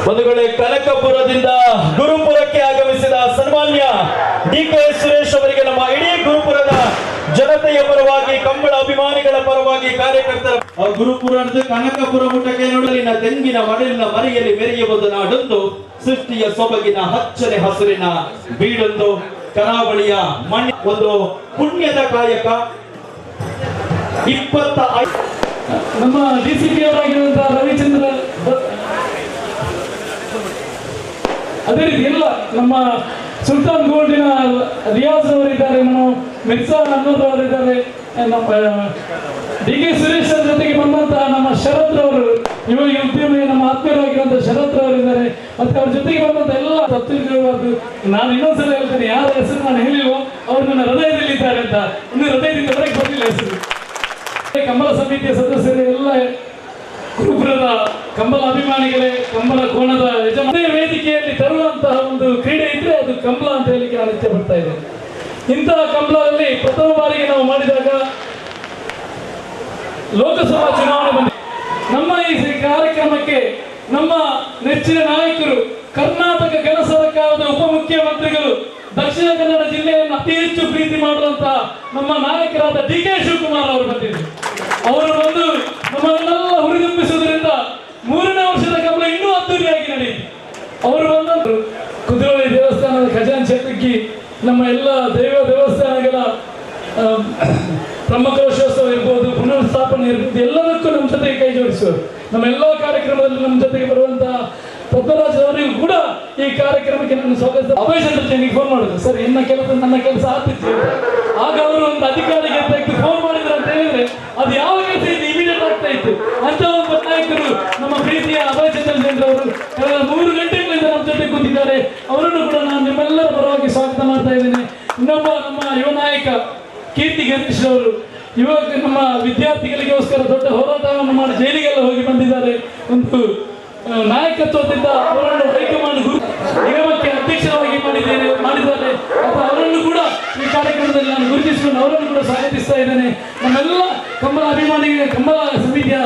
ಬಂಧುಗಳೇ, ಕನಕಪುರದಿಂದ ಗುರುಪುರಕ್ಕೆ ಆಗಮಿಸಿದ ಸನ್ಮಾನ್ಯ ಡಿ.ಕೆ. ಸುರೇಶ್ ಅವರಿಗೆ ನಮ್ಮ ಇಡೀ ಗುರುಪುರದ ಜನತೆಯ ಪರವಾಗಿ, ಕಂಬಳ ಅಭಿಮಾನಿಗಳ ಪರವಾಗಿ, ಕಾರ್ಯಕರ್ತರ ಗುರುಪುರದ ಕನಕಪುರ ಮುಟಕ್ಕೆ ನೋಡಲಿನ ತೆಂಗಿನ ಮಡಲಿನ ಮರೆಯಲ್ಲಿ ಮೆರೆಯುವುದು ನಾಡೊಂದು, ಸೃಷ್ಟಿಯ ಸೊಬಗಿನ ಹಚ್ಚನೆ ಹಸುರಿನ ಬೀಡೊಂದು, ಕರಾವಳಿಯ ಮಣ್ಣಿ ಒಂದು ಪುಣ್ಯದ ಕಾಯಕ. 25 ನಮ್ಮ ಡಿಸಿಪಿ ಅವರಾಗಿರುವಂತಹ ರವಿಚಂದ್ರ, ಅದೇ ರೀತಿ ಎಲ್ಲ ನಮ್ಮ ಸುಲ್ತಾನ್ ಗೋಲ್ಡಿನ ರಿಯಾಜ್ ಅವರಿದ್ದಾರೆ, ನಮ್ಮ ಮಿರ್ಸಾ ಅನ್ನೋದು ಅವರಿದ್ದಾರೆ, ನಮ್ಮ ಡಿ.ಕೆ. ಸುರೇಶ್ ಅವರ ಜೊತೆಗೆ ಬಂದಂತಹ ನಮ್ಮ ಶರತ್ ಅವರು, ಇವಾಗ ಉದ್ಯಮಿ ನಮ್ಮ ಆತ್ಮೀಯರಾಗಿರುವಂತಹ ಶರತ್ ಅವರಿದ್ದಾರೆ. ಮತ್ತೆ ಅವ್ರ ಜೊತೆಗೆ ಬಂದಂತ ಎಲ್ಲ ತತ್ವಗಳು, ನಾನು ಇನ್ನೊಂದ್ಸಲ ಹೇಳ್ತೇನೆ, ಯಾರ ಹೆಸರು ನಾನು ಹೇಳಿಲ್ವೋ ಅವರು ನನ್ನ ಹೃದಯದಲ್ಲಿದ್ದಾರೆ ಅಂತ. ಇನ್ನು ಹೃದಯದಿಂದ ಹೊರಗೆ ಬರಲಿಲ್ಲ ಹೆಸರು. ಕಂಬಳ ಸಮಿತಿಯ ಸದಸ್ಯರು, ಎಲ್ಲ ಗುರುಪುರದ ಕಂಬಳ ಅಭಿಮಾನಿಗಳೇ, ಕಂಬಳ ಕೋಣದ ಯಜಮಾನ ವೇದಿಕೆಯಲ್ಲಿ ತರುವಂತಹ ಒಂದು ಕ್ರೀಡೆ ಇದ್ರೆ ಅದು ಕಂಬಳ ಅಂತ ಹೇಳಿಕ್ಕೆ ನಾನು ಇಚ್ಛೆ ಪಡ್ತಾ ಇದ್ದೇನೆ. ಇಂತಹ ಕಂಬಳದಲ್ಲಿ ಪ್ರಥಮ ಬಾರಿಗೆ ನಾವು ಮಾಡಿದಾಗ ಲೋಕಸಭಾ ಚುನಾವಣೆ ಬಂದಿದೆ. ನಮ್ಮ ಈ ಕಾರ್ಯಕ್ರಮಕ್ಕೆ ನಮ್ಮ ನೆಚ್ಚಿನ ನಾಯಕರು, ಕರ್ನಾಟಕ ಗಣ ಸರ್ಕಾರದ ಉಪಮುಖ್ಯಮಂತ್ರಿಗಳು, ದಕ್ಷಿಣ ಕನ್ನಡ ಜಿಲ್ಲೆಯನ್ನು ಅತಿ ಹೆಚ್ಚು ಪ್ರೀತಿ ಮಾಡುವಂತಹ ನಮ್ಮ ನಾಯಕರಾದ ಡಿ.ಕೆ. ಶಿವಕುಮಾರ್ ಅವರು ಬಂದಿದ್ದರು. ಅವರು ಬಂದು ನಮ್ಮನ್ನೆಲ್ಲ ಹುರಿದುಂಬಿಸುವುದರಿಂದ 3ನೇ ವರ್ಷದ ಕಂಬಳ ಇನ್ನೂ ಅದ್ದೂರಿಯಾಗಿ ನಡೆಯಿತು. ಅವರು ಬಂದಂತರು ಕುದುರೋಳಿ ದೇವಸ್ಥಾನದ ಖಜಾಂಚಿ ತಗ್ಗಿ, ನಮ್ಮ ಎಲ್ಲ ದೇವಸ್ಥಾನಗಳ ಬ್ರಹ್ಮಕಲಶೋತ್ಸವ ಇರ್ಬೋದು, ಪುನರ್ಸ್ಥಾಪನೆ ಇರ್ಬೋದು, ಎಲ್ಲದಕ್ಕೂ ನಮ್ಮ ಜೊತೆಗೆ ಕೈ ಜೋಡಿಸುವರು. ನಮ್ಮ ಎಲ್ಲ ಕಾರ್ಯಕ್ರಮದಲ್ಲಿ ನಮ್ಮ ಜೊತೆಗೆ ಬರುವಂತಹ ಪದ್ಮರಾಜ್ ಅವರಿಗೂ ಕೂಡ ಈ ಕಾರ್ಯಕ್ರಮಕ್ಕೆ ನಾನು ಸ್ವಾಗತ. ಅಭಯಚಂದ್ರನಿಗೆ ಫೋನ್ ಮಾಡಿದ್ರು, ಸರ್ ನನ್ನ ಕೆಲಸ ಆಗ್ತಿತ್ತು. ಆಗ ಅವರು ಒಂದು ಅಧಿಕಾರಿಗೆ ತೆಗೆದು ಫೋನ್ ಮಾಡಿದ್ರು ಅಂತ ಹೇಳಿದ್ರೆ ಅದು ಯಾವ ಕೆಲಸ ಇದು ಇಮಿಡಿಯೇಟ್ ಆಗ್ತಾ ಇತ್ತು. ಅಂತ ಒಬ್ಬ ನಾಯಕರು ನಮ್ಮ ಪ್ರೀತಿಯ ಅಭಯಚಂದ್ರ ಅವರು ಕಳೆದ 3 ಗಂಟೆಗಳಿಂದ ನಮ್ಮ ಜೊತೆ ಕೂತಿದ್ದಾರೆ. ಅವರನ್ನು ಕೂಡ ನಾನು ನಿಮ್ಮೆಲ್ಲರ ಪರವಾಗಿ ಸ್ವಾಗತ ಮಾಡ್ತಾ ಇದ್ದೇನೆ. ಇನ್ನೊಬ್ಬ ನಮ್ಮ ಯುವ ನಾಯಕ ಕೀರ್ತಿ ಗಣೇಶ್ ಅವರು ಇವಾಗ ನಮ್ಮ ವಿದ್ಯಾರ್ಥಿಗಳಿಗೋಸ್ಕರ ದೊಡ್ಡ ಹೋರಾಟವನ್ನು ಮಾಡಿ ಜೈಲಿಗೆಲ್ಲ ಹೋಗಿ ಬಂದಿದ್ದಾರೆ. ಒಂದು ನಾಯಕತ್ವದಿಂದ ಅವರನ್ನು ಹೈಕಮಾಂಡ್ ನಿಗಮಕ್ಕೆ ಅಧ್ಯಕ್ಷರಾಗಿ ಮಾಡಿದ್ದಾರೆ. ಅಥವಾ ಅವರನ್ನು ಕೂಡ ಈ ಕಾರ್ಯಕ್ರಮದಲ್ಲಿ ನಾನು ಗುರುತಿಸಿಕೊಂಡು ಅವರನ್ನು ಕೂಡ ಸ್ವಾಗತಿಸ್ತಾ ಇದ್ದೇನೆ. ನಮ್ಮೆಲ್ಲ ಕಂಬಳ ಅಭಿಮಾನಿಗೆ, ಕಂಬಳ ಸಮಿತಿಯ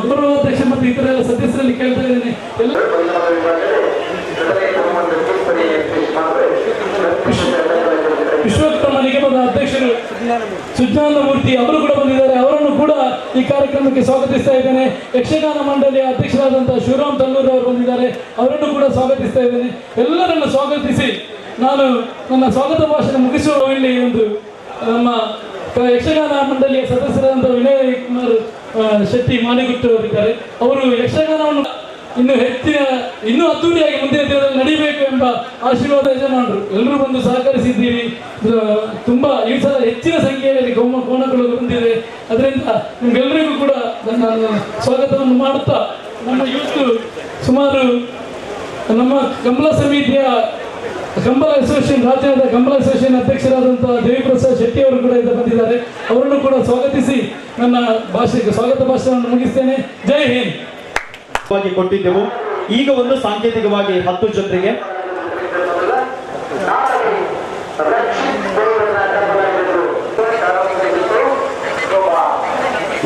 ಗೌರವಾಧ್ಯಕ್ಷ ಮತ್ತು ಇತರ ಎಲ್ಲ ಸದಸ್ಯರಲ್ಲಿ ಕೇಳ್ತಾ ಇದ್ದೇನೆ. ವಿಶ್ವಕರ್ಮ ನಿಗಮದ ಅಧ್ಯಕ್ಷರು ಸುಜ್ಞಾನ ಮೂರ್ತಿ ಅವರು ಕೂಡ ಬಂದಿದ್ದಾರೆ. ಅವರನ್ನು ಕೂಡ ಈ ಕಾರ್ಯಕ್ರಮಕ್ಕೆ ಸ್ವಾಗತಿಸ್ತಾ ಇದ್ದೇನೆ. ಯಕ್ಷಗಾನ ಮಂಡಳಿಯ ಅಧ್ಯಕ್ಷರಾದಂತಹ ಶಿವರಾಮ್ ತಲ್ಲೂರು ಅವರು ಬಂದಿದ್ದಾರೆ. ಅವರನ್ನು ಕೂಡ ಸ್ವಾಗತಿಸ್ತಾ ಇದ್ದೇನೆ. ಎಲ್ಲರನ್ನು ಸ್ವಾಗತಿಸಿ ನಾನು ನನ್ನ ಸ್ವಾಗತ ಭಾಷಣ ಮುಗಿಸುವ ಇಲ್ಲಿ ಒಂದು ನಮ್ಮ ಯಕ್ಷಗಾನ ಮಂಡಳಿಯ ಸದಸ್ಯರಾದಂತಹ ವಿನಯ್ ಕುಮಾರ್ ಶೆಟ್ಟಿ ಮಾನಿಗುಟ್ಟು ಅವರಿದ್ದಾರೆ. ಅವರು ಯಕ್ಷಗಾನವನ್ನು ಇನ್ನೂ ಅದ್ದೂರಿಯಾಗಿ ಮುಂದಿನ ದಿನದಲ್ಲಿ ನಡೀಬೇಕು ಎಂಬ ಆಶೀರ್ವಾದ ಯಜಮಾನರು ಎಲ್ಲರೂ ಬಂದು ಸಹಕರಿಸಿದ್ದೀರಿ. ತುಂಬಾ ಈ ಸಲ ಹೆಚ್ಚಿನ ಸಂಖ್ಯೆಯಲ್ಲಿ ಕೋಣಗಳು ಬಂದಿದೆ. ಅದರಿಂದ ನಿಮ್ಗೆಲ್ಲರಿಗೂ ಕೂಡ ನಾನು ಸ್ವಾಗತವನ್ನು ಮಾಡುತ್ತಾ, ನಮ್ಮ ಇವತ್ತು ಸುಮಾರು ನಮ್ಮ ಕಂಬಳ ಸಮಿತಿಯ ಕಂಬಳ ಅಸೋಸಿಯೇಷನ್, ರಾಜ್ಯದ ಕಂಬಳ ಅಸೋಸಿಯೇಷನ್ ಅಧ್ಯಕ್ಷರಾದಂತಹ ದೇವಿಪ್ರಸಾದ್ ಶೆಟ್ಟಿ ಅವರು ಕೂಡ ಬಂದಿದ್ದಾರೆ. ಅವರನ್ನು ಕೂಡ ಸ್ವಾಗತಿಸಿ ನನ್ನ ಸ್ವಾಗತ ಭಾಷಣವನ್ನು ಮುಗಿಸ್ತೇನೆ. ಜೈ ಹಿಂದ್. ಕೊಟ್ಟಿದ್ದೆವು. ಈಗ ಒಂದು ಸಾಂಕೇತಿಕವಾಗಿ 10 ಜನರಿಗೆ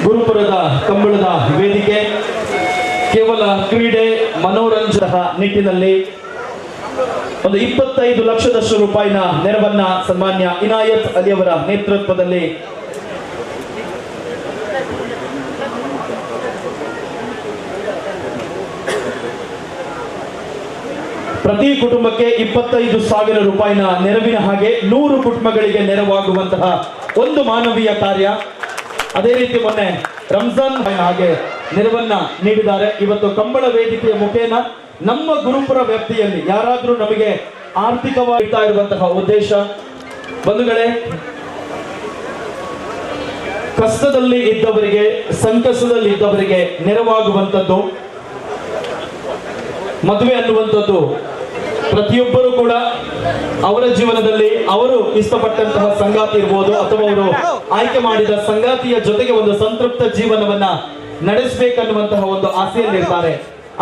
ಗುರುಪುರದ ಕಂಬಳದ ವೇದಿಕೆ ಕೇವಲ ಕ್ರೀಡೆ ಮನೋರಂಜನ ನಿಟ್ಟಿನಲ್ಲಿ ಒಂದು 25 ಲಕ್ಷದಷ್ಟು ರೂಪಾಯಿನ ನೆರವನ್ನ ಸನ್ಮಾನ್ಯ ಇನಾಯತ್ ಅಲಿ ಅವರ ನೇತೃತ್ವದಲ್ಲಿ ಪ್ರತಿ ಕುಟುಂಬಕ್ಕೆ 25,000 ರೂಪಾಯಿನ ನೆರವಿನ ಹಾಗೆ 100 ಕುಟುಂಬಗಳಿಗೆ ನೆರವಾಗುವಂತಹ ಒಂದು ಮಾನವೀಯ ಕಾರ್ಯ. ಅದೇ ರೀತಿ ಮೊನ್ನೆ ರಂಜಾನ್ ಹಾಗೆ ನೆರವನ್ನ ನೀಡಿದ್ದಾರೆ. ಇವತ್ತು ಕಂಬಳ ವೇದಿಕೆಯ ಮುಖೇನ ನಮ್ಮ ಗುರುಪುರ ವ್ಯಾಪ್ತಿಯಲ್ಲಿ ಯಾರಾದ್ರೂ ನಮಗೆ ಆರ್ಥಿಕವಾಗಿ ಇರುವಂತಹ ಉದ್ದೇಶ, ಬಂಧುಗಳೇ, ಕಷ್ಟದಲ್ಲಿ ಇದ್ದವರಿಗೆ, ಸಂಕಷ್ಟದಲ್ಲಿ ಇದ್ದವರಿಗೆ ನೆರವಾಗುವಂಥದ್ದು. ಮದುವೆ ಅನ್ನುವಂಥದ್ದು ಪ್ರತಿಯೊಬ್ಬರು ಕೂಡ ಅವರ ಜೀವನದಲ್ಲಿ ಅವರು ಇಷ್ಟಪಟ್ಟಂತಹ ಸಂಗಾತಿ ಇರ್ಬೋದು, ಅಥವಾ ಅವರು ಆಯ್ಕೆ ಮಾಡಿದ ಸಂಗಾತಿಯ ಜೊತೆಗೆ ಒಂದು ಸಂತೃಪ್ತ ಜೀವನವನ್ನ ನಡೆಸಬೇಕನ್ನುವಂತಹ ಒಂದು ಆಸೆಯಲ್ಲಿರ್ತಾರೆ.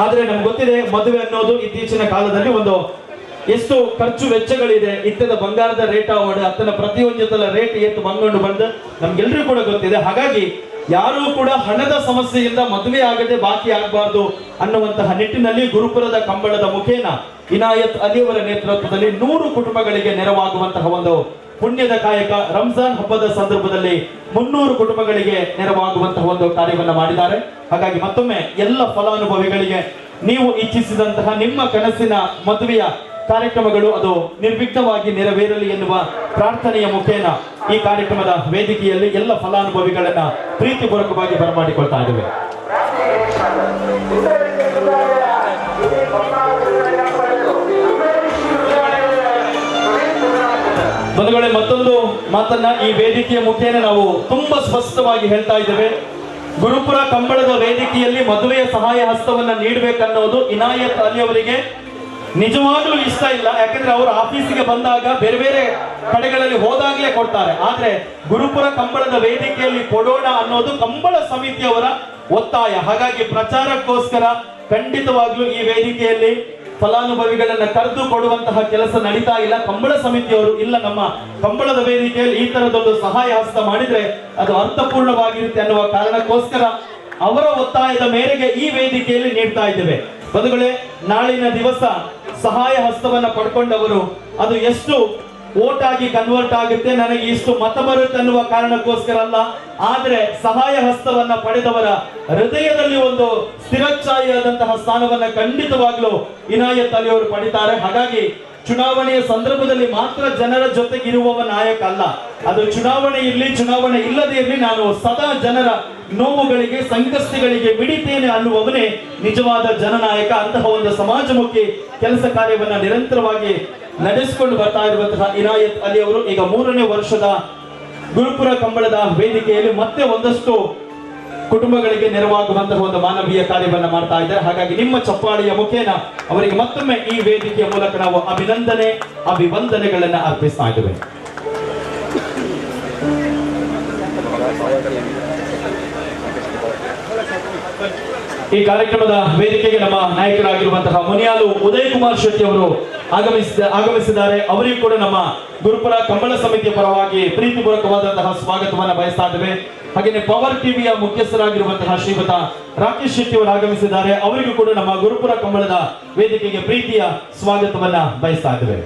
ಆದ್ರೆ ನಮ್ಗೆ ಗೊತ್ತಿದೆ, ಮದುವೆ ಅನ್ನೋದು ಇತ್ತೀಚಿನ ಕಾಲದಲ್ಲಿ ಒಂದು ಎಷ್ಟು ಖರ್ಚು ವೆಚ್ಚಗಳಿದೆ. ಇತ್ತದ ಬಂಗಾರದ ರೇಟ್ ಅವಡ ಅತ್ತನ ಪ್ರತಿಯೊಂದು ರೇಟ್ ಎತ್ತು ಬಂಗೊಂಡು ಬಂದು ನಮ್ಗೆಲ್ರಿಗೂ ಕೂಡ ಗೊತ್ತಿದೆ. ಹಾಗಾಗಿ ಯಾರೂ ಕೂಡ ಹಣದ ಸಮಸ್ಯೆಯಿಂದ ಮದುವೆ ಆಗದೆ ಬಾಕಿ ಆಗಬಾರ್ದು ಅನ್ನುವಂತಹ ನಿಟ್ಟಿನಲ್ಲಿ ಗುರುಪುರದ ಕಂಬಳದ ಮುಖೇನ ಇನಾಯತ್ ಅಲಿಯವರ ನೇತೃತ್ವದಲ್ಲಿ 100 ಕುಟುಂಬಗಳಿಗೆ ನೆರವಾಗುವಂತಹ ಒಂದು ಪುಣ್ಯದ ಕಾಯಕ ರಂಜಾನ್ ಹಬ್ಬದ ಸಂದರ್ಭದಲ್ಲಿ 300 ಕುಟುಂಬಗಳಿಗೆ ನೆರವಾಗುವಂತಹ ಒಂದು ಕಾರ್ಯವನ್ನ ಮಾಡಿದ್ದಾರೆ. ಹಾಗಾಗಿ ಮತ್ತೊಮ್ಮೆ ಎಲ್ಲ ಫಲಾನುಭವಿಗಳಿಗೆ ನೀವು ಇಚ್ಛಿಸಿದಂತಹ ನಿಮ್ಮ ಕನಸಿನ ಮದುವೆಯ ಕಾರ್ಯಕ್ರಮಗಳು ಅದು ನಿರ್ವಿಘ್ನವಾಗಿ ನೆರವೇರಲಿ ಎನ್ನುವ ಪ್ರಾರ್ಥನೆಯ ಮುಖೇನ ಈ ಕಾರ್ಯಕ್ರಮದ ವೇದಿಕೆಯಲ್ಲಿ ಎಲ್ಲ ಫಲಾನುಭವಿಗಳನ್ನ ಪ್ರೀತಿಪೂರ್ವಕವಾಗಿ ಬರಮಾಡಿಕೊಳ್ತಾ ಇದ್ದೇವೆ. ಬಂಧುಗಳೇ, ಮತ್ತೊಂದು ಮಾತನ್ನ ಈ ವೇದಿಕೆಯ ಮುಖೇನ ನಾವು ತುಂಬಾ ಸ್ಪಷ್ಟವಾಗಿ ಹೇಳ್ತಾ ಇದ್ದೇವೆ. ಗುರುಪುರ ಕಂಬಳದ ವೇದಿಕೆಯಲ್ಲಿ ಮದುವೆಯ ಸಹಾಯ ಹಸ್ತವನ್ನ ನೀಡಬೇಕನ್ನೋದು ಇನಾಯತ್ ಅಲಿ ಅವರಿಗೆ ನಿಜವಾಗ್ಲೂ ಇಷ್ಟ ಇಲ್ಲ. ಯಾಕಂದ್ರೆ ಅವರು ಆಫೀಸಿಗೆ ಬಂದಾಗ ಬೇರೆ ಬೇರೆ ಕಡೆಗಳಲ್ಲಿ ಹೋದಾಗ್ಲೇ ಕೊಡ್ತಾರೆ. ಆದ್ರೆ ಗುರುಪುರ ಕಂಬಳದ ವೇದಿಕೆಯಲ್ಲಿ ಕೊಡೋಣ ಅನ್ನೋದು ಕಂಬಳ ಸಮಿತಿಯವರ ಒತ್ತಾಯ. ಹಾಗಾಗಿ ಪ್ರಚಾರಕ್ಕೋಸ್ಕರ ಖಂಡಿತವಾಗ್ಲೂ ಈ ವೇದಿಕೆಯಲ್ಲಿ ಫಲಾನುಭವಿಗಳನ್ನ ಕರೆದು ಕೊಡುವಂತಹ ಕೆಲಸ ನಡೀತಾ ಇಲ್ಲ. ಕಂಬಳ ಸಮಿತಿಯವರು ಇಲ್ಲ, ನಮ್ಮ ಕಂಬಳದ ವೇದಿಕೆಯಲ್ಲಿ ಈ ತರದೊಂದು ಸಹಾಯ ಹಸ್ತ ಮಾಡಿದ್ರೆ ಅದು ಅರ್ಥಪೂರ್ಣವಾಗಿರುತ್ತೆ ಅನ್ನುವ ಕಾರಣಕ್ಕೋಸ್ಕರ ಅವರ ಒತ್ತಾಯದ ಮೇರೆಗೆ ಈ ವೇದಿಕೆಯಲ್ಲಿ ನೀಡ್ತಾ ಇದ್ದೇವೆ. ಬಂಧುಗಳೇ, ನಾಳಿನ ದಿವಸ ಸಹಾಯ ಹಸ್ತವನ್ನ ಪಡ್ಕೊಂಡವರು ಅದು ಎಷ್ಟು ವೋಟ್ ಆಗಿ ಕನ್ವರ್ಟ್ ಆಗುತ್ತೆ, ನನಗೆ ಇಷ್ಟು ಮತ ಬರುತ್ತೆ ಅನ್ನುವ ಕಾರಣಕ್ಕೋಸ್ಕರ ಅಲ್ಲ, ಆದ್ರೆ ಸಹಾಯ ಹಸ್ತವನ್ನ ಪಡೆದವರ ಹೃದಯದಲ್ಲಿ ಒಂದು ಸ್ಥಿರಚ್ಛಾಯಿಯಾದಂತಹ ಸ್ಥಾನವನ್ನ ಖಂಡಿತವಾಗ್ಲೂ ಇನಾಯತ್ ಅಲಿ ಅವರು ಪಡಿತಾರೆ. ಹಾಗಾಗಿ ಚುನಾವಣೆಯ ಸಂದರ್ಭದಲ್ಲಿ ಮಾತ್ರ ಜನರ ಜೊತೆಗಿರುವವ ನಾಯಕ ಅಲ್ಲ, ಅದು ಚುನಾವಣೆ ಇರಲಿ ಚುನಾವಣೆ ಇಲ್ಲದೆ ಇರಲಿ, ನಾನು ಸದಾ ಜನರ ನೋವುಗಳಿಗೆ ಸಂಕಷ್ಟಗಳಿಗೆ ಮಿಡಿತೇನೆ ಅನ್ನುವವನೇ ನಿಜವಾದ ಜನನಾಯಕ. ಅಂತಹ ಒಂದು ಸಮಾಜಮುಖಿ ಕೆಲಸ ಕಾರ್ಯವನ್ನ ನಿರಂತರವಾಗಿ ನಡೆಸಿಕೊಂಡು ಬರ್ತಾ ಇರುವಂತಹ ಇನಾಯತ್ ಅಲಿ ಅವರು ಈಗ 3ನೇ ವರ್ಷದ ಗುರುಪುರ ಕಂಬಳದ ವೇದಿಕೆಯಲ್ಲಿ ಮತ್ತೆ ಒಂದಷ್ಟು ಕುಟುಂಬಗಳಿಗೆ ನೆರವಾಗುವಂತಹ ಒಂದು ಮಾನವೀಯ ಕಾರ್ಯವನ್ನ ಮಾಡ್ತಾ ಇದ್ದಾರೆ. ಹಾಗಾಗಿ ನಿಮ್ಮ ಚಪ್ಪಾಳಿಯ ಮುಖೇನ ಅವರಿಗೆ ಮತ್ತೊಮ್ಮೆ ಈ ವೇದಿಕೆಯ ಮೂಲಕ ನಾವು ಅಭಿವಂದನೆಗಳನ್ನ ಅರ್ಪಿಸ್ತಾ ಇದ್ದೇವೆ. ಈ ಕಾರ್ಯಕ್ರಮದ ವೇದಿಕೆಗೆ ನಮ್ಮ ನಾಯಕರಾಗಿರುವಂತಹ ಮುನಿಯಾಲು ಉದಯ್ ಕುಮಾರ್ ಶೆಟ್ಟಿ ಅವರು ಆಗಮಿಸಿದ್ದಾರೆ. ಅವರಿಗೂ ಕೂಡ ನಮ್ಮ ಗುರುಪುರ ಕಂಬಳ ಸಮಿತಿಯ ಪರವಾಗಿ ಪ್ರೀತಿಪೂರ್ವಕವಾದಂತಹ ಸ್ವಾಗತವನ್ನ ಬಯಸ್ತಾ ಇದ್ದೇವೆ. ಹಾಗೆಯೇ ಪವರ್ ಟಿವಿಯ ಮುಖ್ಯಸ್ಥರಾಗಿರುವಂತಹ ಶ್ರೀಮತ ರಾಕೇಶ್ ಶೆಟ್ಟಿ ಅವರು ಆಗಮಿಸಿದ್ದಾರೆ. ಅವರಿಗೂ ಕೂಡ ನಮ್ಮ ಗುರುಪುರ ಕಂಬಳದ ವೇದಿಕೆಗೆ ಪ್ರೀತಿಯ ಸ್ವಾಗತವನ್ನ ಬಯಸ್ತಾ ಇದ್ದೇವೆ.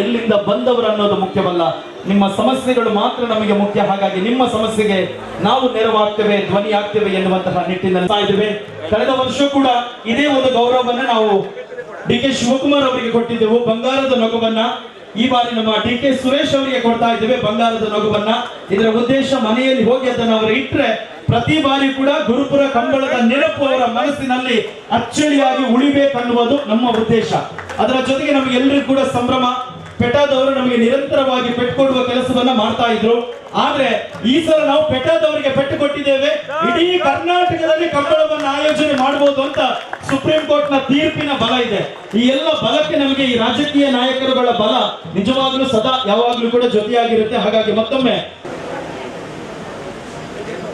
ಎಲ್ಲಿಂದ ಬಂದವರು ಅನ್ನೋದು ಮುಖ್ಯವಲ್ಲ, ನಿಮ್ಮ ಸಮಸ್ಯೆಗಳು ಮಾತ್ರ ನಮಗೆ ಮುಖ್ಯ. ಹಾಗಾಗಿ ನಿಮ್ಮ ಸಮಸ್ಯೆಗೆ ನಾವು ನೆರವಾಗ್ತೇವೆ, ಧ್ವನಿ ಆಗ್ತೇವೆ ಎನ್ನುವಂತಹ ನಿಟ್ಟಿನಲ್ಲಿ ಇದ್ದೇವೆ. ಕಳೆದ ವರ್ಷ ಕೂಡ ಇದೇ ಒಂದು ಗೌರವವನ್ನ ನಾವು ಡಿ.ಕೆ. ಶಿವಕುಮಾರ್ ಅವರಿಗೆ ಕೊಟ್ಟಿದ್ದೆವು, ಬಂಗಾರದ ನಗುವನ್ನ. ಈ ಬಾರಿ ನಮ್ಮ ಡಿ.ಕೆ. ಸುರೇಶ್ ಅವರಿಗೆ ಕೊಡ್ತಾ ಇದ್ದೇವೆ ಬಂಗಾರದ ನಗುವನ್ನ. ಇದರ ಉದ್ದೇಶ ಮನೆಯಲ್ಲಿ ಹೋಗಿ ಅದನ್ನು ಅವರು ಇಟ್ಟರೆ ಪ್ರತಿ ಬಾರಿ ಕೂಡ ಗುರುಪುರ ಕಂಬಳದ ನೆನಪು ಅವರ ಮನಸ್ಸಿನಲ್ಲಿ ಅಚ್ಚಳಿಯಾಗಿ ಉಳಿಬೇಕನ್ನುವುದು ನಮ್ಮ ಉದ್ದೇಶ. ಅದರ ಜೊತೆಗೆ ನಮಗೆಲ್ಲರಿಗೂ ಕೂಡ ಸಂಭ್ರಮ. ಪೆಟಾದವರು ನಮಗೆ ನಿರಂತರವಾಗಿ ಪೆಟ್ಟು ಕೊಡುವ ಕೆಲಸವನ್ನ ಮಾಡ್ತಾ ಇದ್ರು. ಆದ್ರೆ ಈ ಸಲ ನಾವು ಪೆಟಾದವರಿಗೆ ಪೆಟ್ಟು ಕೊಟ್ಟಿದ್ದೇವೆ. ಇಡೀ ಕರ್ನಾಟಕದಲ್ಲಿ ಕಂಬಳವನ್ನು ಆಯೋಜನೆ ಮಾಡಬಹುದು ಅಂತ ಸುಪ್ರೀಂ ಕೋರ್ಟ್ ನ ತೀರ್ಪಿನ ಬಲ ಇದೆ. ಈ ಎಲ್ಲ ಬಲಕ್ಕೆ ನಮಗೆ ಈ ರಾಜಕೀಯ ನಾಯಕರುಗಳ ಬಲ ನಿಜವಾಗ್ಲೂ ಸದಾ ಯಾವಾಗ್ಲೂ ಕೂಡ ಜೊತೆಯಾಗಿರುತ್ತೆ. ಹಾಗಾಗಿ ಮತ್ತೊಮ್ಮೆ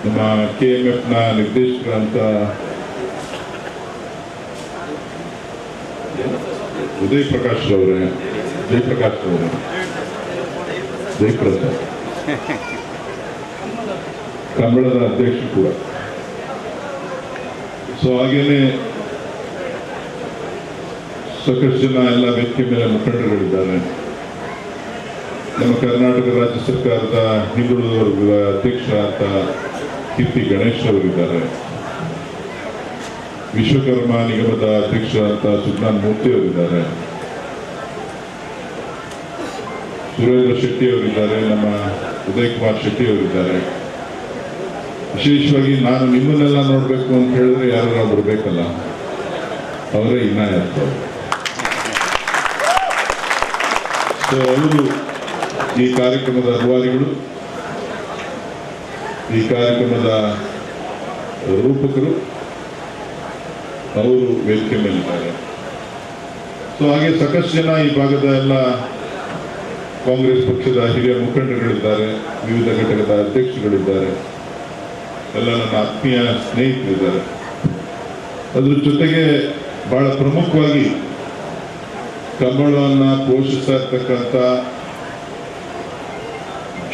ನಮ್ಮ KMF ನ ನಿರ್ದೇಶಕರಂತ ಜಯಪ್ರಕಾಶ್ ಅವರೇ, ಜಯಪ್ರಕಾಶ್ ಕಂಬಳದ ಅಧ್ಯಕ್ಷರು ಕೂಡ. ಸೊ ಹಾಗೇನೆ ಸಾಕಷ್ಟು ಜನ ಎಲ್ಲ ವೇದಿಕೆ ಮೇಲೆ ಮುಖಂಡರುಗಳಿದ್ದಾರೆ. ನಮ್ಮ ಕರ್ನಾಟಕ ರಾಜ್ಯ ಸರ್ಕಾರದ ಹಿಂದುಳಿದ ವರ್ಗದ ಅಧ್ಯಕ್ಷರಾದ ಕೀರ್ತಿ ಗಣೇಶ್ ಅವರಿದ್ದಾರೆ. ವಿಶ್ವಕರ್ಮ ನಿಗಮದ ಅಧ್ಯಕ್ಷರಾದ ಸುಜ್ಞಾನ್ ಮೂರ್ತಿ ಅವರಿದ್ದಾರೆ. ಸುರೇಂದ್ರ ಶೆಟ್ಟಿ ಅವರಿದ್ದಾರೆ, ನಮ್ಮ ಉದಯ್ ಕುಮಾರ್ ಶೆಟ್ಟಿ ಅವರಿದ್ದಾರೆ. ವಿಶೇಷವಾಗಿ ನಾನು ನಿಮ್ಮನ್ನೆಲ್ಲ ನೋಡಬೇಕು ಅಂತ ಹೇಳಿದ್ರೆ ಯಾರು ಬರಬೇಕಲ್ಲ, ಅವರೇ ಇನಾಯತ್ ಅವರು. ಸೊ ಅವರು ಈ ಕಾರ್ಯಕ್ರಮದ ರೂವಾರಿಗಳು, ಈ ಕಾರ್ಯಕ್ರಮದ ರೂಪಕರು, ಅವರು ವೇದಿಕೆ ಮೇಲಿದ್ದಾರೆ. ಸೊ ಹಾಗೆ ಸಾಕಷ್ಟು ಜನ ಈ ಭಾಗದ ಎಲ್ಲ ಕಾಂಗ್ರೆಸ್ ಪಕ್ಷದ ಹಿರಿಯ ಮುಖಂಡರುಗಳಿದ್ದಾರೆ, ವಿವಿಧ ಘಟಕದ ಅಧ್ಯಕ್ಷಗಳಿದ್ದಾರೆ, ಎಲ್ಲ ನನ್ನ ಆತ್ಮೀಯ ಸ್ನೇಹಿತರಿದ್ದಾರೆ. ಅದ್ರ ಜೊತೆಗೆ ಬಹಳ ಪ್ರಮುಖವಾಗಿ ಕಂಬಳವನ್ನು ಪೋಷಿಸ್ತಾ ಇರ್ತಕ್ಕಂಥ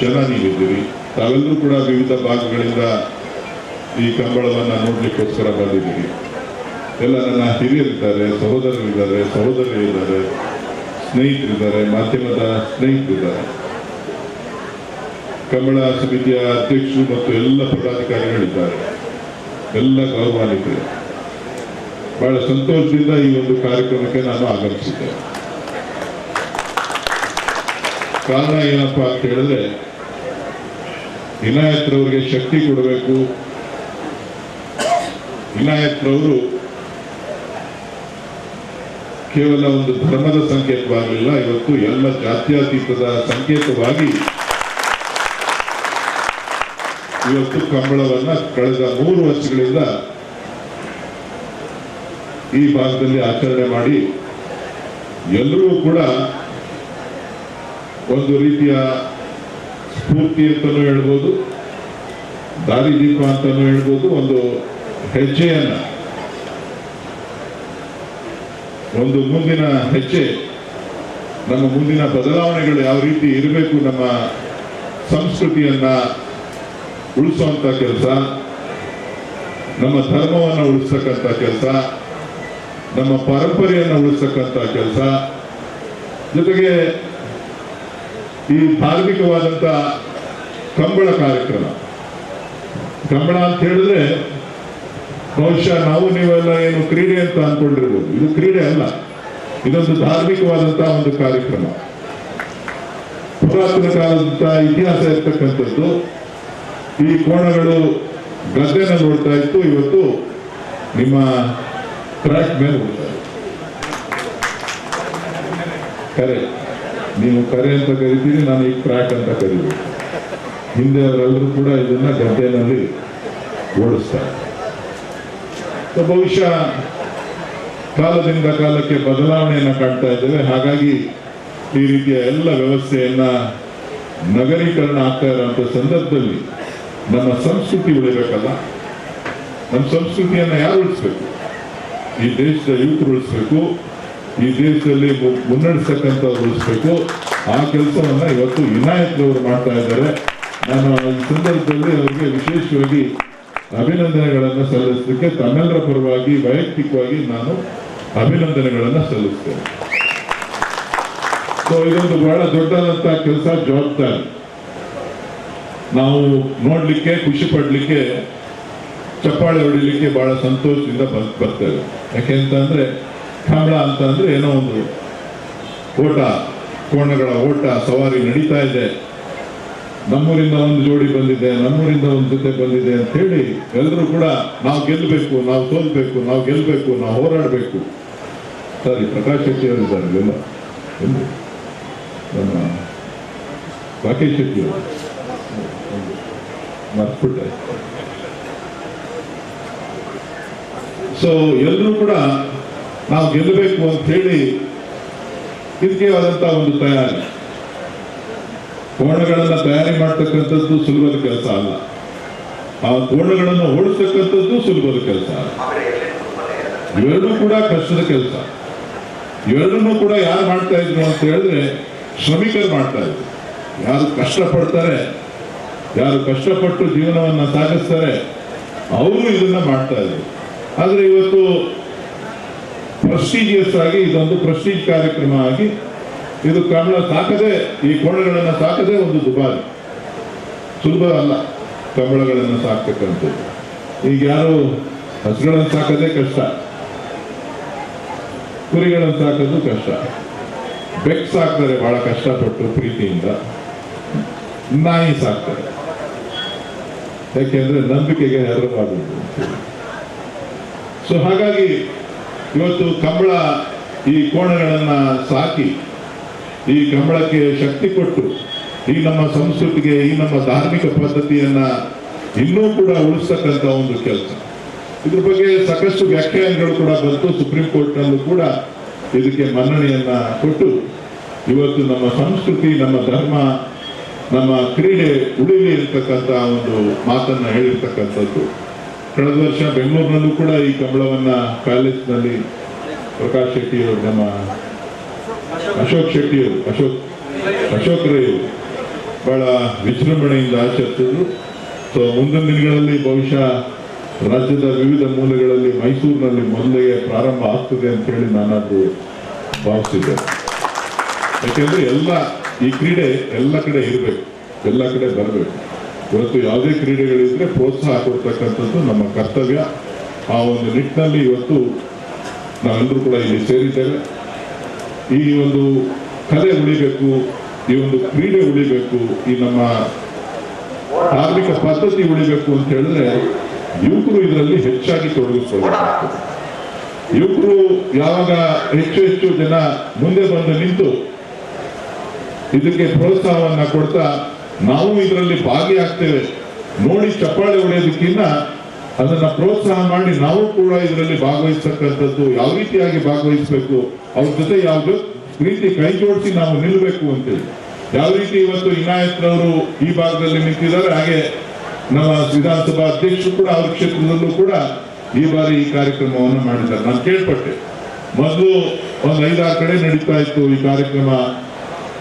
ಜನ ನೀವಿದ್ದೀರಿ. ತಾವೆಲ್ಲರೂ ಕೂಡ ವಿವಿಧ ಭಾಗಗಳಿಂದ ಈ ಕಂಬಳವನ್ನು ನೋಡ್ಲಿಕ್ಕೋಸ್ಕರ ಬಂದಿದ್ದೀರಿ. ಎಲ್ಲ ನನ್ನ ಹಿರಿಯರಿದ್ದಾರೆ, ಸಹೋದರರಿದ್ದಾರೆ, ಸಹೋದರಿಯರಿದ್ದಾರೆ, ಸ್ನೇಹಿತರಿದ್ದಾರೆ, ಮಾಧ್ಯಮದ ಸ್ನೇಹಿತರಿದ್ದಾರೆ, ಕಂಬಳ ಸಮಿತಿಯ ಅಧ್ಯಕ್ಷರು ಮತ್ತು ಎಲ್ಲ ಪದಾಧಿಕಾರಿಗಳಿದ್ದಾರೆ, ಎಲ್ಲ ಗೌರವಾನ್ವಿತರು. ಬಹಳ ಸಂತೋಷದಿಂದ ಈ ಒಂದು ಕಾರ್ಯಕ್ರಮಕ್ಕೆ ನಾನು ಆಗಮಿಸಿದ್ದೆ. ಕಾರಣ ಏನಪ್ಪಾ ಅಂತ ಹೇಳಿದ್ರೆ, ಇನಾಯತ್ರವರಿಗೆ ಶಕ್ತಿ ಕೊಡಬೇಕು. ಇನಾಯತ್ರವರು ಕೇವಲ ಒಂದು ಧರ್ಮದ ಸಂಕೇತವಾಗಲಿಲ್ಲ, ಇವತ್ತು ಎಲ್ಲ ಜಾತ್ಯತೀತದ ಸಂಕೇತವಾಗಿ ಇವತ್ತು ಕಂಬಳವನ್ನ ಕಳೆದ 3 ವರ್ಷಗಳಿಂದ ಈ ಭಾಗದಲ್ಲಿ ಆಚರಣೆ ಮಾಡಿ ಎಲ್ಲರೂ ಕೂಡ ಒಂದು ರೀತಿಯ ಸ್ಫೂರ್ತಿ ಅಂತಲೂ ಹೇಳ್ಬೋದು, ದಾರಿದೀಪ ಅಂತಲೂ ಹೇಳ್ಬೋದು, ಒಂದು ಹೆಜ್ಜೆಯನ್ನ, ಒಂದು ಮುಂದಿನ ಹೆಜ್ಜೆ, ನಮ್ಮ ಮುಂದಿನ ಬದಲಾವಣೆಗಳು ಯಾವ ರೀತಿ ಇರಬೇಕು, ನಮ್ಮ ಸಂಸ್ಕೃತಿಯನ್ನ ಉಳಿಸುವಂತ ಕೆಲಸ, ನಮ್ಮ ಧರ್ಮವನ್ನು ಉಳಿಸ್ತಕ್ಕಂಥ ಕೆಲಸ, ನಮ್ಮ ಪರಂಪರೆಯನ್ನು ಉಳಿಸ್ತಕ್ಕಂಥ ಕೆಲಸ, ಜೊತೆಗೆ ಈ ಧಾರ್ಮಿಕವಾದಂಥ ಕಂಬಳ ಕಾರ್ಯಕ್ರಮ. ಕಂಬಳ ಅಂತ ಹೇಳಿದ್ರೆ ಬಹುಶಃ ನಾವು ನೀವೆಲ್ಲ ಏನು ಕ್ರೀಡೆ ಅಂತ ಅನ್ಕೊಂಡಿರ್ಬೋದು, ಇದು ಕ್ರೀಡೆ ಅಲ್ಲ, ಇದೊಂದು ಧಾರ್ಮಿಕವಾದಂತಹ ಒಂದು ಕಾರ್ಯಕ್ರಮ. ಪುರಾತನ ಕಾಲದಂತ ಇತಿಹಾಸ ಇರ್ತಕ್ಕಂಥದ್ದು. ಈ ಕೋಣಗಳು ಗದ್ದೆನ ನೋಡ್ತಾ ಇತ್ತು, ಇವತ್ತು ನಿಮ್ಮ ಟ್ರ್ಯಾಕ್ ಮೇಲೆ ಹೋಗ್ತಾರೆ. ಕರೆ, ನೀವು ಕರೆ ಅಂತ ಕರಿತೀರಿ, ನಾನು ಈಗ ಟ್ರ್ಯಾಕ್ ಅಂತ ಕರಿಬೇಕು. ಹಿಂದೆ ಅವರೆಲ್ಲರೂ ಕೂಡ ಇದನ್ನ ಗದ್ದೆನಲ್ಲಿ ಓಡಿಸ್ತಾರೆ. ಬಹುಶಃ ಕಾಲದಿಂದ ಕಾಲಕ್ಕೆ ಬದಲಾವಣೆಯನ್ನು ಕಾಣ್ತಾ ಇದ್ದೇವೆ. ಹಾಗಾಗಿ ಈ ರೀತಿಯ ಎಲ್ಲ ವ್ಯವಸ್ಥೆಯನ್ನ ನಗರೀಕರಣ ಆಗ್ತಾ ಇರುವಂತ ಸಂದರ್ಭದಲ್ಲಿ ನಮ್ಮ ಸಂಸ್ಕೃತಿ ಉಳಿಬೇಕಲ್ಲ. ನಮ್ಮ ಸಂಸ್ಕೃತಿಯನ್ನ ಯಾರು ಉಳಿಸ್ಬೇಕು? ಈ ದೇಶದ ಯುವಕರು ಉಳಿಸ್ಬೇಕು, ಈ ದೇಶದಲ್ಲಿ ಮುನ್ನಡೆಸತಕ್ಕಂಥವ್ರು ಉಳಿಸ್ಬೇಕು. ಆ ಕೆಲಸವನ್ನ ಇವತ್ತು ಇನಾಯತ್ರವರು ಮಾಡ್ತಾ ಇದ್ದಾರೆ. ನಾನು ಈ ಸಂದರ್ಭದಲ್ಲಿ ಅವರಿಗೆ ವಿಶೇಷವಾಗಿ ಅಭಿನಂದನೆಗಳನ್ನು ಸಲ್ಲಿಸಲಿಕ್ಕೆ ತಮ್ಮೆಲ್ಲರ ಪರವಾಗಿ ವೈಯಕ್ತಿಕವಾಗಿ ನಾನು ಅಭಿನಂದನೆಗಳನ್ನು ಸಲ್ಲಿಸ್ತೇನೆ. ಸೊ ಇದೊಂದು ಬಹಳ ದೊಡ್ಡದಂತ ಕೆಲಸ, ಜವಾಬ್ದಾರಿ. ನಾವು ನೋಡ್ಲಿಕ್ಕೆ, ಖುಷಿ ಪಡ್ಲಿಕ್ಕೆ, ಚಪ್ಪಾಳೆ ಹೊಡಿಲಿಕ್ಕೆ ಬಹಳ ಸಂತೋಷದಿಂದ ಬರ್ತೇವೆ. ಯಾಕೆಂತಂದ್ರೆ ಕಂಬಳ ಅಂತ ಅಂದ್ರೆ ಏನೋ ಒಂದು ಓಟ, ಕೋಣಗಳ ಓಟ, ಸವಾರಿ ನಡೀತಾ ಇದೆ. ನಮ್ಮೂರಿಂದ ಒಂದು ಜೋಡಿ ಬಂದಿದೆ, ನಮ್ಮೂರಿಂದ ಒಂದು ಜೊತೆ ಬಂದಿದೆ ಅಂತ ಹೇಳಿ ಎಲ್ಲರೂ ಕೂಡ ನಾವು ಗೆಲ್ಲಬೇಕು, ನಾವು ಸೋಲ್ಬೇಕು, ನಾವು ಗೆಲ್ಲಬೇಕು, ನಾವು ಹೋರಾಡಬೇಕು. ಸರಿ, ಪ್ರಕಾಶ್ ಶೆಟ್ಟಿ ಅವರಿದ್ದಾರೆ, ಎಲ್ಲ ನಮ್ಮ ರಾಕೇಶ್ ಶೆಟ್ಟಿ ಅವರು ಮರ್ತ್ಬಿಟ್ಟೆ. ಸೊ ಎಲ್ಲರೂ ಕೂಡ ನಾವು ಗೆಲ್ಲಬೇಕು ಅಂತ ಹೇಳಿ ಇದಕ್ಕೆ ಆದಂತ ಒಂದು ತಯಾರಿ. ಕೋಣಗಳನ್ನ ತಯಾರಿ ಮಾಡ್ತಕ್ಕಂಥದ್ದು ಸುಲಭದ ಕೆಲಸ ಅಲ್ಲ, ಆ ಕೋಣಗಳನ್ನು ಓಡಿಸ್ತಕ್ಕಂಥದ್ದು ಸುಲಭದ ಕೆಲಸ ಅಲ್ಲ. ಇವೆರಡೂ ಕೂಡ ಕಷ್ಟದ ಕೆಲಸ. ಇವೆರಡನ್ನೂ ಕೂಡ ಯಾರು ಮಾಡ್ತಾ ಇದ್ರು ಅಂತ ಹೇಳಿದ್ರೆ ಶ್ರಮಿಕರು ಮಾಡ್ತಾ ಇದ್ರು. ಯಾರು ಕಷ್ಟಪಡ್ತಾರೆ, ಯಾರು ಕಷ್ಟಪಟ್ಟು ಜೀವನವನ್ನ ಸಾಗಿಸ್ತಾರೆ, ಅವರು ಇದನ್ನ ಮಾಡ್ತಾ ಇದ್ರು. ಆದ್ರೆ ಇವತ್ತು ಪ್ರೆಸ್ಟೀಜಿಯಸ್ ಆಗಿ ಇದೊಂದು ಪ್ರೆಸ್ಟೀಜ್ ಕಾರ್ಯಕ್ರಮ ಆಗಿ ಇದು ಕಂಬಳ ಸಾಕದೆ, ಈ ಕೋಣಗಳನ್ನು ಸಾಕದೆ ಒಂದು ದುಬಾರಿ, ಸುಲಭ ಅಲ್ಲ ಕಂಬಳಗಳನ್ನು ಸಾಕ್ತಕ್ಕಂಥದ್ದು. ಈಗ ಯಾರು ಹಸುಗಳನ್ನು ಸಾಕೋದೇ ಕಷ್ಟ, ಕುರಿಗಳನ್ನು ಸಾಕೋದು ಕಷ್ಟ. ಬೆಕ್ಕು ಸಾಕ್ತಾರೆ ಬಹಳ ಕಷ್ಟಪಟ್ಟು ಪ್ರೀತಿಯಿಂದ, ನಾಯಿ ಸಾಕ್ತಾರೆ ಯಾಕೆಂದ್ರೆ ನಂಬಿಕೆಗೆ ಹೆರವಾದದ್ದು. ಸೊ ಹಾಗಾಗಿ ಇವತ್ತು ಕಂಬಳ ಈ ಕೋಣಗಳನ್ನ ಸಾಕಿ ಈ ಕಂಬಳಕ್ಕೆ ಶಕ್ತಿ ಕೊಟ್ಟು ಈ ನಮ್ಮ ಸಂಸ್ಕೃತಿಗೆ ಈ ನಮ್ಮ ಧಾರ್ಮಿಕ ಪದ್ಧತಿಯನ್ನ ಇನ್ನೂ ಕೂಡ ಉಳಿಸ್ತಕ್ಕಂಥ ಒಂದು ಕೆಲಸ. ಇದ್ರ ಬಗ್ಗೆ ಸಾಕಷ್ಟು ವ್ಯಾಖ್ಯಾನಗಳು ಕೂಡ ಬಂತು. ಸುಪ್ರೀಂ ಕೋರ್ಟ್ನಲ್ಲೂ ಕೂಡ ಇದಕ್ಕೆ ಮನ್ನಣೆಯನ್ನ ಕೊಟ್ಟು ಇವತ್ತು ನಮ್ಮ ಸಂಸ್ಕೃತಿ, ನಮ್ಮ ಧರ್ಮ, ನಮ್ಮ ಕ್ರೀಡೆ ಉಳಿಲಿ ಇರ್ತಕ್ಕಂಥ ಒಂದು ಮಾತನ್ನ ಹೇಳಿರ್ತಕ್ಕಂಥದ್ದು. ಕಳೆದ ವರ್ಷ ಬೆಂಗಳೂರಿನಲ್ಲೂ ಕೂಡ ಈ ಕಂಬಳವನ್ನ ಪ್ಯಾಲೇಸ್ನಲ್ಲಿ ಪ್ರಕಾಶ್ ಶೆಟ್ಟಿಯವರು, ನಮ್ಮ ಅಶೋಕ್ ಶೆಟ್ಟಿಯವರು, ಅಶೋಕ್ ರೈ ಬಹಳ ವಿಜೃಂಭಣೆಯಿಂದ ಆಚರಿಸಿದ್ರು. ಸೊ ಮುಂದಿನ ದಿನಗಳಲ್ಲಿ ಬಹುಶಃ ರಾಜ್ಯದ ವಿವಿಧ ಮೂಲೆಗಳಲ್ಲಿ ಮೈಸೂರಿನಲ್ಲಿ ಮೊದಲಿಗೆ ಪ್ರಾರಂಭ ಆಗ್ತದೆ ಅಂತ ಹೇಳಿ ನಾನಾದ್ರೂ ಭಾವಿಸಿದ್ದೆ. ಯಾಕೆಂದ್ರೆ ಈ ಕ್ರೀಡೆ ಎಲ್ಲ ಕಡೆ ಇರಬೇಕು, ಎಲ್ಲ ಕಡೆ ಬರಬೇಕು. ಇವತ್ತು ಯಾವುದೇ ಕ್ರೀಡೆಗಳಿದ್ರೆ ಪ್ರೋತ್ಸಾಹ ಕೊಡ್ತಕ್ಕಂಥದ್ದು ನಮ್ಮ ಕರ್ತವ್ಯ. ಆ ಒಂದು ನಿಟ್ಟಿನಲ್ಲಿ ಇವತ್ತು ನಾವೆಲ್ಲರೂ ಕೂಡ ಇಲ್ಲಿ ಸೇರಿದ್ದೇವೆ. ಈ ಒಂದು ಕಲೆ ಉಳಿಬೇಕು, ಈ ಒಂದು ಕ್ರೀಡೆ ಉಳಿಬೇಕು, ಈ ನಮ್ಮ ಧಾರ್ಮಿಕ ಪದ್ಧತಿ ಉಳಿಬೇಕು ಅಂತ ಹೇಳಿದ್ರೆ ಯುವಕರು ಇದರಲ್ಲಿ ಹೆಚ್ಚಾಗಿ ತೊಡಗಿಸ್ಕೊಳ್ಬೇಕು. ಯುವಕರು ಯಾವಾಗ ಹೆಚ್ಚು ಜನ ಮುಂದೆ ಬಂದು ನಿಂತು ಇದಕ್ಕೆ ಪ್ರೋತ್ಸಾಹವನ್ನ ಕೊಡ್ತಾ ನಾವು ಇದರಲ್ಲಿ ಭಾಗಿಯಾಗ್ತೇವೆ, ನೋಡಿ ಚಪ್ಪಾಳೆ ಹೊಡೆಯೋದಕ್ಕಿಂತ ಅದನ್ನ ಪ್ರೋತ್ಸಾಹ ಮಾಡಿ ನಾವು ಕೂಡ ಇದರಲ್ಲಿ ಭಾಗವಹಿಸ್ತಕ್ಕಂಥದ್ದು, ಯಾವ ರೀತಿಯಾಗಿ ಭಾಗವಹಿಸಬೇಕು, ಅವ್ರ ಜೊತೆ ಯಾವ್ದು ರೀತಿ ಕೈ ಜೋಡಿಸಿ ನಾವು ನಿಲ್ಲಬೇಕು ಅಂತೇಳಿ. ಯಾವ ರೀತಿ ಇವತ್ತು ಇನಾಯತ್ರವರು ಈ ಭಾಗದಲ್ಲಿ ನಿಂತಿದ್ದಾರೆ, ಹಾಗೆ ನಮ್ಮ ವಿಧಾನಸಭಾ ಅಧ್ಯಕ್ಷರು ಕೂಡ ಅವ್ರ ಕ್ಷೇತ್ರದಲ್ಲೂ ಕೂಡ ಈ ಬಾರಿ ಈ ಕಾರ್ಯಕ್ರಮವನ್ನು ಮಾಡಿದ್ದಾರೆ. ನಾನು ಕೇಳ್ಪಟ್ಟೆ, ಮೊದಲು ಒಂದು 5-6 ಕಡೆ ನಡೀತಾ ಇತ್ತು ಈ ಕಾರ್ಯಕ್ರಮ.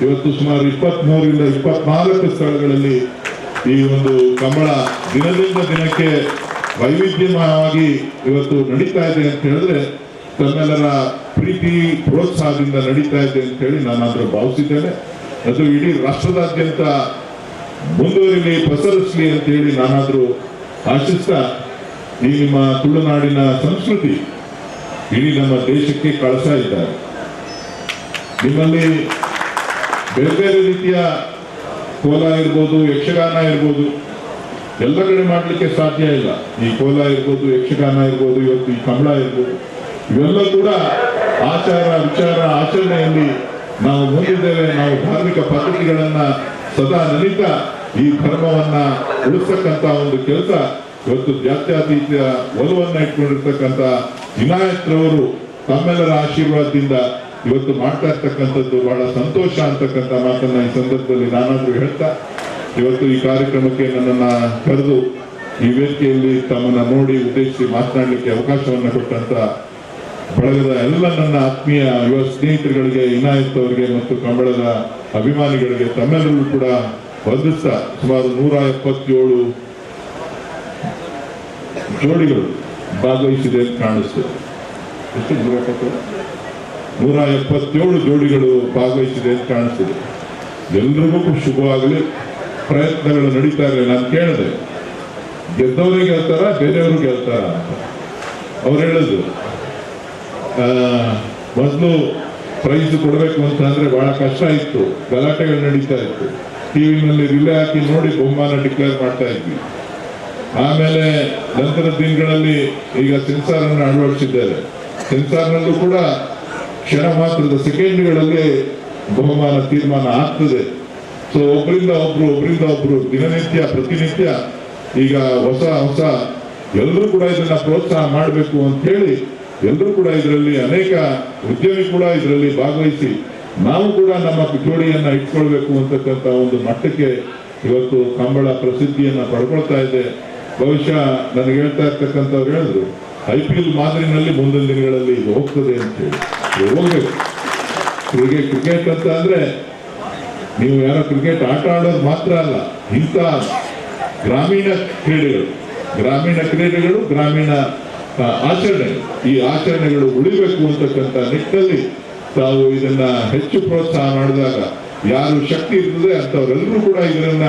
ಇವತ್ತು ಸುಮಾರು 23ರಿಂದ 24 ಸ್ಥಳಗಳಲ್ಲಿ ಈ ಒಂದು ಕಂಬಳ ದಿನದಿಂದ ದಿನಕ್ಕೆ ವೈವಿಧ್ಯಮಯವಾಗಿ ಇವತ್ತು ನಡೀತಾ ಇದೆ ಅಂತ ಹೇಳಿದ್ರೆ ತಮ್ಮೆಲ್ಲರ ಪ್ರೀತಿ ಪ್ರೋತ್ಸಾಹದಿಂದ ನಡೀತಾ ಇದೆ ಅಂತ ಹೇಳಿ ನಾನಾದ್ರೂ ಭಾವಿಸಿದ್ದೇನೆ. ಅದು ಇಡೀ ರಾಷ್ಟ್ರದಾದ್ಯಂತ ಮುಂದುವರಿಲಿ, ಪಸರಿಸಲಿ ಅಂತ ಹೇಳಿ ನಾನಾದ್ರೂ ಆಶಿಸ್ತಾ, ಈ ನಿಮ್ಮ ತುಳುನಾಡಿನ ಸಂಸ್ಕೃತಿ ಇಡೀ ನಮ್ಮ ದೇಶಕ್ಕೆ ಕಳಿಸ್ತಾ ಇದ್ದಾರೆ. ನಿಮ್ಮಲ್ಲಿ ಬೇರೆ ಬೇರೆ ರೀತಿಯ ಕೋಲ ಇರ್ಬೋದು, ಯಕ್ಷಗಾನ ಇರ್ಬೋದು, ಎಲ್ಲ ಕಡೆ ಮಾಡಲಿಕ್ಕೆ ಸಾಧ್ಯ ಇಲ್ಲ. ಈ ಕೋಲ ಇರ್ಬೋದು, ಯಕ್ಷಗಾನ ಇರ್ಬೋದು, ಇವತ್ತು ಈ ಕಂಬಳ ಇರ್ಬೋದು, ಇವೆಲ್ಲ ಕೂಡ ಆಚಾರ ವಿಚಾರ ಆಚರಣೆಯಲ್ಲಿ ನಾವು ಮುಂದಿದ್ದೇವೆ. ನಾವು ಧಾರ್ಮಿಕ ಪದ್ಧತಿಗಳನ್ನ ಸದಾ ನೆನೀತಾ ಈ ಧರ್ಮವನ್ನ ಉಳಿಸ್ತಕ್ಕಂಥ ಒಂದು ಕೆಲಸ ಇವತ್ತು ಜಾತ್ಯತೀತ ಒಲವನ್ನ ಇಟ್ಕೊಂಡಿರ್ತಕ್ಕಂಥ ಇನಾಯತ್ರವರು ತಮ್ಮೆಲ್ಲರ ಆಶೀರ್ವಾದದಿಂದ ಇವತ್ತು ಮಾಡ್ತಾ ಇರ್ತಕ್ಕಂಥದ್ದು ಬಹಳ ಸಂತೋಷ ಅಂತಕ್ಕಂಥ ಮಾತನ್ನ ಈ ಸಂದರ್ಭದಲ್ಲಿ ನಾನಾದ್ರೂ ಹೇಳ್ತಾ, ಇವತ್ತು ಈ ಕಾರ್ಯಕ್ರಮಕ್ಕೆ ನನ್ನನ್ನ ಕರೆದು ಈ ವೇದಿಕೆಯಲ್ಲಿ ತಮ್ಮನ್ನ ನೋಡಿ ಉದ್ದೇಶಿಸಿ ಮಾತನಾಡಲಿಕ್ಕೆ ಅವಕಾಶವನ್ನ ಕೊಟ್ಟಂತ ಬಳಗದ ಎಲ್ಲ ನನ್ನ ಆತ್ಮೀಯ ಯುವ ಸ್ನೇಹಿತರುಗಳಿಗೆ, ಇನಾಯತ್ ಅವರಿಗೆ ಮತ್ತು ಕಂಬಳದ ಅಭಿಮಾನಿಗಳಿಗೆ ತಮ್ಮೆಲ್ಲರೂ ಕೂಡ ವಂದಿಸ್ತಾ, ಸುಮಾರು 177 ಜೋಡಿಗಳು ಭಾಗವಹಿಸಿದೆ ಅಂತ ಕಾಣಿಸ್ತದೆ. ಎಷ್ಟು 177 ಜೋಡಿಗಳು ಭಾಗವಹಿಸಿದೆ ಅಂತ ಕಾಣಿಸ್ತದೆ. ಎಲ್ರಿಗೂ ಶುಭವಾಗಲಿ, ಪ್ರಯತ್ನಗಳು ನಡೀತಾ ಇರಲಿ. ನಾನು ಕೇಳಿದೆ, ಗೆದ್ದವರೇ ಗೆಲ್ತಾರ ಬೇರೆಯವರು ಗೆಲ್ತಾರ ಅಂತ. ಅವ್ರು ಹೇಳಿದ್ರು, ಮೊದಲು ಪ್ರೈಸ್ ಕೊಡಬೇಕು ಅಂತ ಅಂದ್ರೆ ಬಹಳ ಕಷ್ಟ ಇತ್ತು, ಗಲಾಟೆಗಳು ನಡೀತಾ ಇತ್ತು. ಟಿವಿನಲ್ಲಿ ರಿಲೇ ಹಾಕಿ ನೋಡಿ ಬಹುಮಾನ ಡಿಕ್ಲೇರ್ ಮಾಡ್ತಾ ಇದ್ವಿ. ಆಮೇಲೆ ನಂತರದ ದಿನಗಳಲ್ಲಿ ಈಗ ಸೆನ್ಸಾರ್ ಅನ್ನು ಅಳವಡಿಸಿದ್ದಾರೆ. ಸೆನ್ಸಾರ್ನಲ್ಲೂ ಕೂಡ ಕ್ಷಣ ಮಾತ್ರದ ಸೆಕೆಂಡ್ಗಳಲ್ಲಿ ಬಹುಮಾನ ತೀರ್ಮಾನ ಆಗ್ತದೆ. ಸೊ ಒಬ್ಬರಿಂದ ಒಬ್ರು ದಿನನಿತ್ಯ ಪ್ರತಿನಿತ್ಯ ಈಗ ಹೊಸ ಎಲ್ಲರೂ ಕೂಡ ಇದನ್ನ ಪ್ರೋತ್ಸಾಹ ಮಾಡಬೇಕು ಅಂತ ಹೇಳಿ ಎಲ್ಲರೂ ಕೂಡ ಇದರಲ್ಲಿ ಅನೇಕ ಉದ್ಯಮಿ ಕೂಡ ಇದರಲ್ಲಿ ಭಾಗವಹಿಸಿ ನಾವು ಕೂಡ ನಮ್ಮ ಜೋಡಿಯನ್ನ ಇಟ್ಕೊಳ್ಬೇಕು ಅಂತಕ್ಕಂಥ ಒಂದು ಮಟ್ಟಕ್ಕೆ ಇವತ್ತು ಕಂಬಳ ಪ್ರಸಿದ್ಧಿಯನ್ನ ಪಡ್ಕೊಳ್ತಾ ಇದೆ. ಬಹುಶಃ ನನಗೆ ಹೇಳ್ತಾ ಇರ್ತಕ್ಕಂಥವ್ರು ಹೇಳಿದ್ರು, IPL ಮಾದರಿನಲ್ಲಿ ಮುಂದಿನ ದಿನಗಳಲ್ಲಿ ಇದು ಹೋಗ್ತದೆ ಅಂತ ಹೇಳಿ ಹೋಗ್ಬೇಕು. ಕ್ರಿಕೆಟ್ ಅಂತ ಅಂದ್ರೆ ನೀವು ಯಾರೋ ಕ್ರಿಕೆಟ್ ಆಟ ಆಡೋದು ಮಾತ್ರ ಅಲ್ಲ, ಇಂಥ ಗ್ರಾಮೀಣ ಕ್ರೀಡೆಗಳು ಗ್ರಾಮೀಣ ಆಚರಣೆ, ಈ ಆಚರಣೆಗಳು ಉಳಿಬೇಕು ಅಂತಕ್ಕಂಥ ನಿಟ್ಟಿನಲ್ಲಿ ತಾವು ಇದನ್ನ ಹೆಚ್ಚು ಪ್ರೋತ್ಸಾಹ ಮಾಡಿದಾಗ ಯಾರು ಶಕ್ತಿ ಇರ್ತದೆ ಅಂತವರೆಲ್ಲರೂ ಕೂಡ ಇದನ್ನ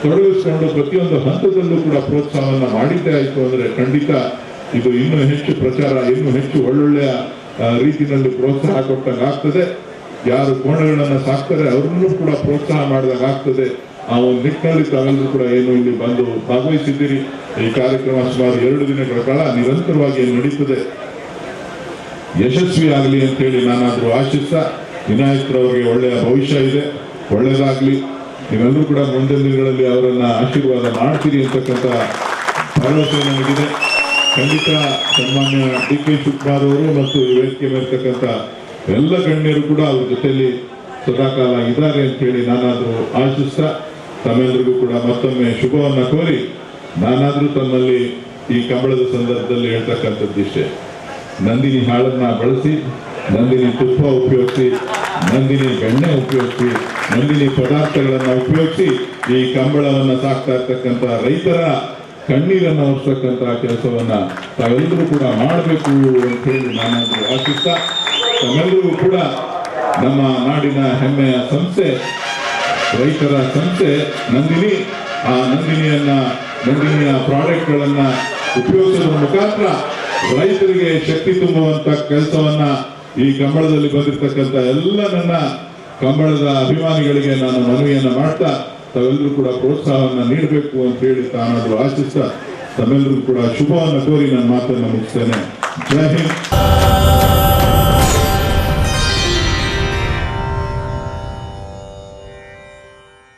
ತೊಡಗಿಸಿಕೊಂಡು ಪ್ರತಿಯೊಂದು ಹಂತದಲ್ಲೂ ಕೂಡ ಪ್ರೋತ್ಸಾಹವನ್ನ ಮಾಡಿದ್ದೇ ಆಯ್ತು ಅಂದ್ರೆ ಖಂಡಿತ ಇದು ಇನ್ನೂ ಹೆಚ್ಚು ಪ್ರಚಾರ, ಇನ್ನೂ ಹೆಚ್ಚು ಒಳ್ಳೊಳ್ಳೆಯ ರೀತಿಯಲ್ಲಿ ಪ್ರೋತ್ಸಾಹ ಕೊಟ್ಟಂಗಾಗ್ತದೆ. ಯಾರು ಕೋಣಗಳನ್ನು ಸಾಕ್ತಾರೆ ಅವ್ರನ್ನೂ ಕೂಡ ಪ್ರೋತ್ಸಾಹ ಮಾಡಿದಾಗ ಆಗ್ತದೆ. ಆ ಒಂದು ನಿಟ್ಟಿನಲ್ಲಿ ತಾವೆಲ್ಲರೂ ಕೂಡ ಏನು ಇಲ್ಲಿ ಬಂದು ಭಾಗವಹಿಸಿದ್ದೀರಿ. ಈ ಕಾರ್ಯಕ್ರಮ ಸುಮಾರು 2 ದಿನಗಳ ಕಾಲ ನಿರಂತರವಾಗಿ ನಡೀತದೆ. ಯಶಸ್ವಿ ಆಗಲಿ ಅಂತ ಹೇಳಿ ನಾನಾದರೂ ಆಶಿಸ್ತಾ, ವಿನಾಯಕರವರಿಗೆ ಒಳ್ಳೆಯ ಭವಿಷ್ಯ ಇದೆ, ಒಳ್ಳೆಯದಾಗಲಿ. ನೀವೆಲ್ಲರೂ ಕೂಡ ಮುಂದಿನ ದಿನಗಳಲ್ಲಿ ಅವರನ್ನ ಆಶೀರ್ವಾದ ಮಾಡ್ತೀರಿ ಅಂತಕ್ಕಂಥ ಭರವಸೆ ನನಗಿದೆ. ಖಂಡಿತ ಸನ್ಮಾನ್ಯ DK ಶಿವಕುಮಾರ್ ಅವರು ಮತ್ತು ವೇದಿಕೆ ಮೇಲ್ತಕ್ಕಂಥ ಎಲ್ಲ ಗಣ್ಯರು ಕೂಡ ಅವ್ರ ಜೊತೆಯಲ್ಲಿ ಸದಾಕಾಲ ಇದ್ದಾರೆ ಅಂತ ಹೇಳಿ ನಾನಾದರೂ ಆಶಿಸ್ತಾ, ತಮ್ಮೆಲ್ಲರಿಗೂ ಕೂಡ ಮತ್ತೊಮ್ಮೆ ಶುಭವನ್ನ ಕೋರಿ, ನಾನಾದರೂ ತಮ್ಮಲ್ಲಿ ಈ ಕಂಬಳದ ಸಂದರ್ಭದಲ್ಲಿ ಹೇಳ್ತಕ್ಕಂಥದ್ದಿಷ್ಟೇ. ನಂದಿನಿ ಹಾಳನ್ನ ಬಳಸಿ, ನಂದಿನಿ ತುಪ್ಪ ಉಪಯೋಗಿಸಿ, ನಂದಿನಿ ಬೆಣ್ಣೆ ಉಪಯೋಗಿಸಿ, ನಂದಿನಿ ಪದಾರ್ಥಗಳನ್ನು ಉಪಯೋಗಿಸಿ ಈ ಕಂಬಳವನ್ನು ಸಾಕ್ತಾ ಇರ್ತಕ್ಕಂಥ ರೈತರ ಕಣ್ಣೀರನ್ನು ಒರೆಸ್ತಕ್ಕಂಥ ಕೆಲಸವನ್ನ ತಾವೆಲ್ಲರೂ ಕೂಡ ಮಾಡಬೇಕು ಅಂತ ಹೇಳಿ ನಾನಾದರೂ ಆಶಿಸ್ತಾ, ತಮ್ಮೆಲ್ಲರಿಗೂ ಕೂಡ ನಮ್ಮ ನಾಡಿನ ಹೆಮ್ಮೆಯ ಸಂಸ್ಥೆ, ರೈತರ ಸಂಸ್ಥೆ ನಂದಿನಿ, ಆ ನಂದಿನಿಯ ಪ್ರಾಡಕ್ಟ್ಗಳನ್ನ ಉಪಯೋಗಿಸೋದ್ರ ಮುಖಾಂತರ ರೈತರಿಗೆ ಶಕ್ತಿ ತುಂಬುವಂತ ಕೆಲಸವನ್ನ ಈ ಕಂಬಳದಲ್ಲಿ ಬಂದಿರತಕ್ಕಂಥ ಎಲ್ಲ ನನ್ನ ಕಂಬಳದ ಅಭಿಮಾನಿಗಳಿಗೆ ನಾನು ಮನವಿಯನ್ನ ಮಾಡ್ತಾ, ತಾವೆಲ್ಲರೂ ಕೂಡ ಪ್ರೋತ್ಸಾಹವನ್ನ ನೀಡಬೇಕು ಅಂತ ಹೇಳಿ ತಾನಾದರೂ ಆಶಿಸ್ತಾ, ತಮ್ಮೆಲ್ಲರೂ ಕೂಡ ಶುಭವನ್ನು ಕೋರಿ ನನ್ನ ಮಾತನ್ನು ಮುಗಿಸ್ತೇನೆ. ಜೈ ಹಿಂದ್.